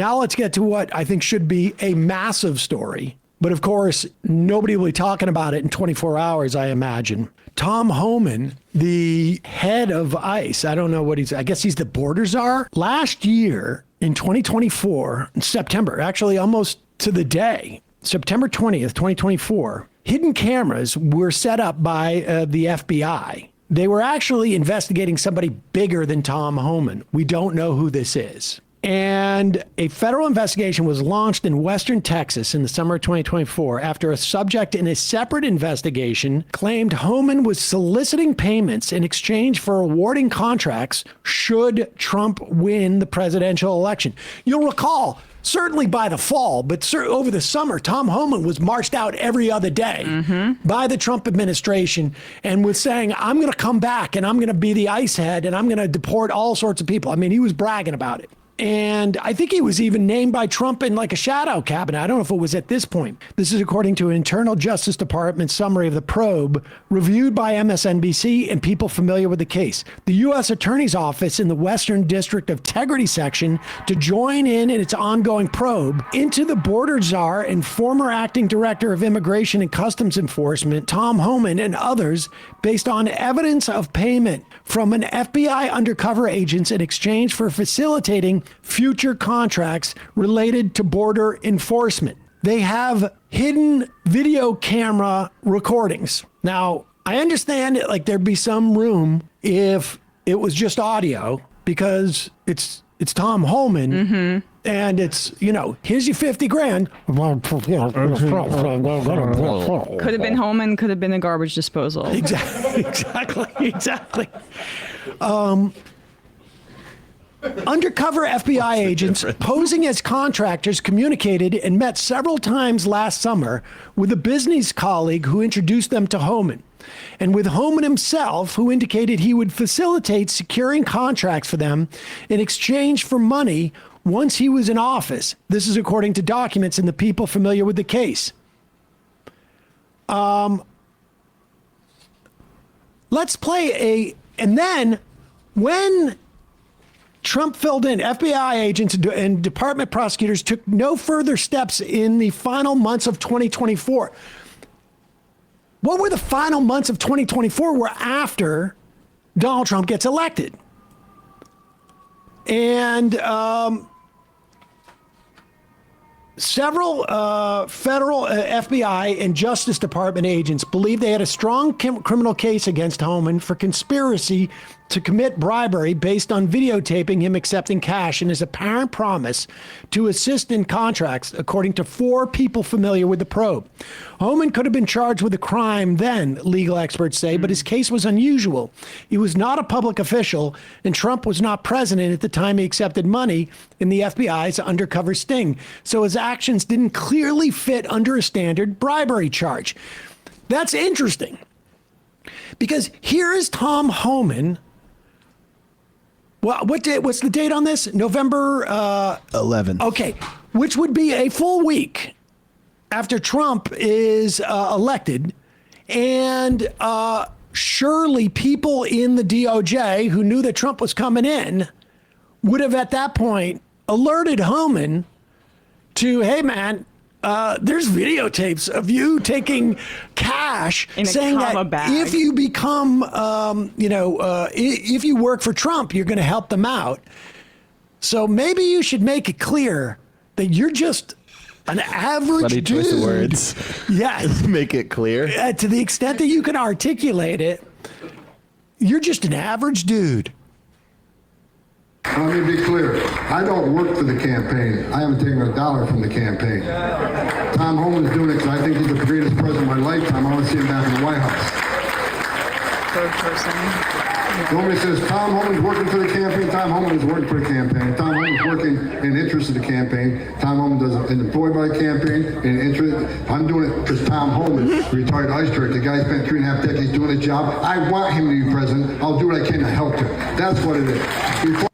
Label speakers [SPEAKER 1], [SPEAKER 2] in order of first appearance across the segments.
[SPEAKER 1] Now let's get to what I think should be a massive story. But of course, nobody will be talking about it in 24 hours, I imagine. Tom Homan, the head of ICE, I don't know what I guess he's the border czar. Last year in 2024, in September, actually almost to the day, September 20th, 2024, hidden cameras were set up by the FBI. They were actually investigating somebody bigger than Tom Homan. We don't know who this is. And a federal investigation was launched in Western Texas in the summer of 2024 after a subject in a separate investigation claimed Homan was soliciting payments in exchange for awarding contracts should Trump win the presidential election. You'll recall, certainly by the fall, but over the summer, Tom Homan was marched out every other day by the Trump administration and was saying, I'm going to come back and I'm going to be the ICE head and I'm going to deport all sorts of people. I mean, he was bragging about it. And I think he was even named by Trump in like a shadow cabinet. I don't know if it was at this point. This is according to an internal Justice Department summary of the probe reviewed by MSNBC and people familiar with the case. The U.S. Attorney's Office in the Western District of Integrity section to join in its ongoing probe into the border czar and former acting director of Immigration and Customs Enforcement, Tom Homan, and others based on evidence of payment from an FBI undercover agents in exchange for facilitating future contracts related to border enforcement. They have hidden video camera recordings. Now, I understand it, like there'd be some room if it was just audio because it's Tom Homan and it's, you know, here's your 50 grand.
[SPEAKER 2] Could have been Homan, could have been a garbage disposal.
[SPEAKER 1] Exactly. Undercover FBI agents posing as contractors communicated and met several times last summer with a business colleague who introduced them to Homan, and with Homan himself, who indicated he would facilitate securing contracts for them in exchange for money once he was in office. This is according to documents and the people familiar with the case. Let's play and then when Trump filled in, FBI agents and department prosecutors took no further steps in the final months of 2024. What were the final months of 2024 were after Donald Trump gets elected. And several federal FBI and Justice Department agents believed they had a strong criminal case against Homan for conspiracy to commit bribery based on videotaping him accepting cash and his apparent promise to assist in contracts, according to 4 people familiar with the probe. Homan could have been charged with a crime then, legal experts say, but his case was unusual. He was not a public official, and Trump was not president at the time he accepted money in the FBI's undercover sting. So his actions didn't clearly fit under a standard bribery charge. That's interesting, because here is Tom Homan. Well, what's the date on this? November
[SPEAKER 3] 11th.
[SPEAKER 1] Okay, which would be a full week after Trump is elected. And surely people in the DOJ who knew that Trump was coming in would have at that point alerted Homan to, hey, man, there's videotapes of you taking cash saying that
[SPEAKER 2] bag.
[SPEAKER 1] if you become, if you work for Trump, you're going to help them out. So maybe you should make it clear that you're just an average
[SPEAKER 3] Bloody
[SPEAKER 1] dude.
[SPEAKER 3] twist of words.
[SPEAKER 1] Yeah.
[SPEAKER 3] Make it clear.
[SPEAKER 1] To the extent that you can articulate it, you're just an average dude.
[SPEAKER 4] Let me be clear. I don't work for the campaign. I haven't taken a dollar from the campaign. Tom Homan's doing it because I think he's the greatest president of my lifetime. I want to see him back in the White House.
[SPEAKER 2] Third person.
[SPEAKER 4] Nobody says Tom Homan's working for the campaign. Tom Homan is working for the campaign. Tom Homan's working in the interest of the campaign. Tom Homan is employed by the campaign in interest. I'm doing it because Tom Homan, retired ICE director, the guy spent 3.5 decades doing the job. I want him to be president. I'll do what I can to help him. That's what it is.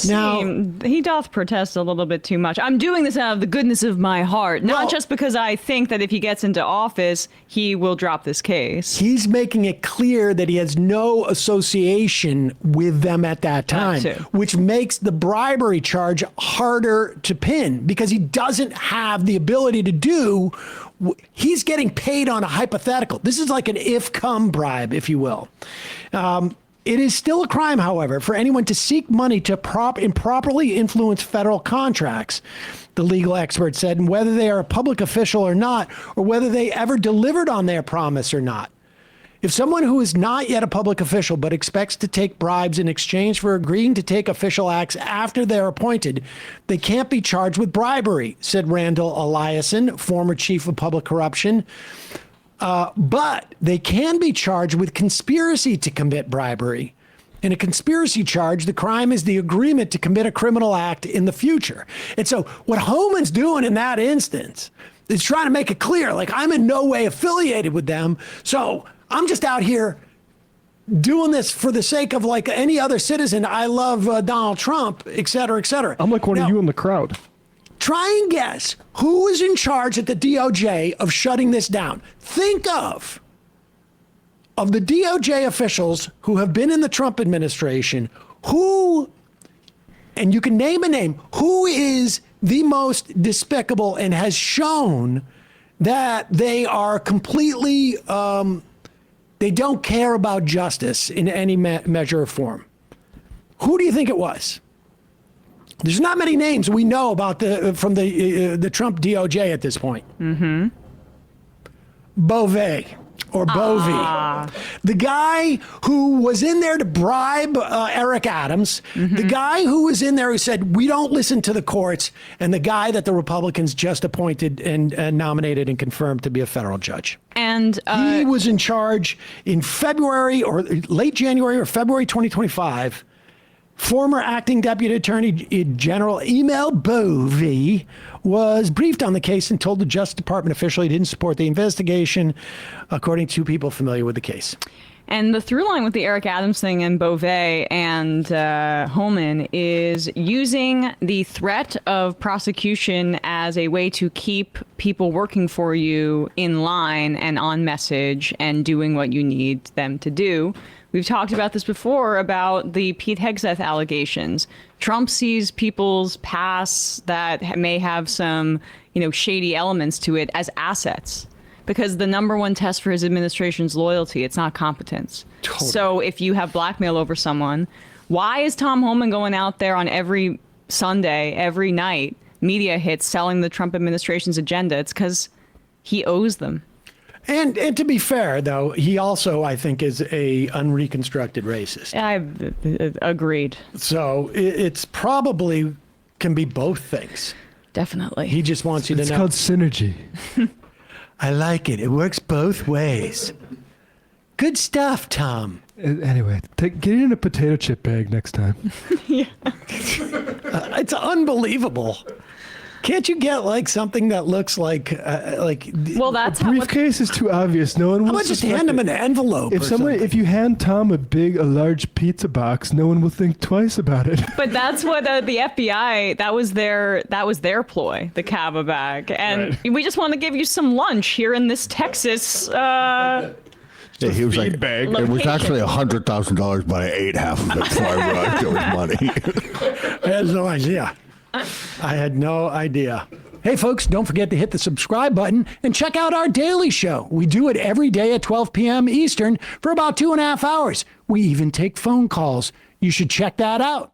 [SPEAKER 2] He doth protest a little bit too much. I'm doing this out of the goodness of my heart, not just because I think that if he gets into office, he will drop this case.
[SPEAKER 1] He's making it clear that he has no association with them at that time, which makes the bribery charge harder to pin because he doesn't have the ability to do. He's getting paid on a hypothetical. This is like an if-come bribe, if you will. It is still a crime, however, for anyone to seek money to improperly influence federal contracts, the legal expert said, and whether they are a public official or not, or whether they ever delivered on their promise or not. If someone who is not yet a public official but expects to take bribes in exchange for agreeing to take official acts after they're appointed, they can't be charged with bribery, said Randall Eliason, former chief of public corruption. But they can be charged with conspiracy to commit bribery. In a conspiracy charge, the crime is the agreement to commit a criminal act in the future. And so what Homan's doing in that instance is trying to make it clear, like, I'm in no way affiliated with them. So I'm just out here doing this for the sake of like any other citizen. I love Donald Trump, et cetera, et cetera.
[SPEAKER 5] I'm like one of you in the crowd.
[SPEAKER 1] Try and guess who is in charge at the DOJ of shutting this down. Think of the DOJ officials who have been in the Trump administration, who, and you can name a name, who is the most despicable and has shown that they are completely, they don't care about justice in any measure or form. Who do you think it was? There's not many names we know about from the Trump DOJ at this point. Mm-hmm. Beauvais or Bovee. The guy who was in there to bribe Eric Adams. Mm-hmm. The guy who was in there who said, we don't listen to the courts. And the guy that the Republicans just appointed and nominated and confirmed to be a federal judge.
[SPEAKER 2] And
[SPEAKER 1] he was in charge in February or late January or February 2025. Former acting Deputy Attorney General Emil Bovee was briefed on the case and told the Justice Department official he didn't support the investigation, according to people familiar with the case.
[SPEAKER 2] And the through line with the Eric Adams thing and Beauvais and Homan is using the threat of prosecution as a way to keep people working for you in line and on message and doing what you need them to do. We've talked about this before about the Pete Hegseth allegations. Trump sees people's pasts that may have some, shady elements to it as assets. Because the number one test for his administration's loyalty, it's not competence. Totally. So if you have blackmail over someone, why is Tom Homan going out there on every Sunday, every night, media hits selling the Trump administration's agenda? It's because he owes them.
[SPEAKER 1] And to be fair, though, he also, I think, is a unreconstructed racist.
[SPEAKER 2] I agreed.
[SPEAKER 1] So it's probably can be both things.
[SPEAKER 2] Definitely.
[SPEAKER 1] He just wants you to know.
[SPEAKER 5] It's called synergy.
[SPEAKER 1] I like it. It works both ways. Good stuff, Tom.
[SPEAKER 5] Anyway, get it in a potato chip bag next time.
[SPEAKER 2] Yeah.
[SPEAKER 1] It's unbelievable. Can't you get like something that looks like
[SPEAKER 2] Well, that's
[SPEAKER 5] a briefcase is too obvious. No one will.
[SPEAKER 1] How about just hand him an envelope?
[SPEAKER 5] If you hand Tom a large pizza box, no one will think twice about it.
[SPEAKER 2] But that's what the FBI. That was their ploy, the Cava bag, and we just want to give you some lunch here in this Texas.
[SPEAKER 3] Yeah, he was like,
[SPEAKER 5] bag.
[SPEAKER 3] It was actually $100,000, but I ate half of it before I realized it was money.
[SPEAKER 1] I had no idea. I had no idea. Hey, folks, don't forget to hit the subscribe button and check out our daily show. We do it every day at 12 p.m. Eastern for about 2.5 hours. We even take phone calls. You should check that out.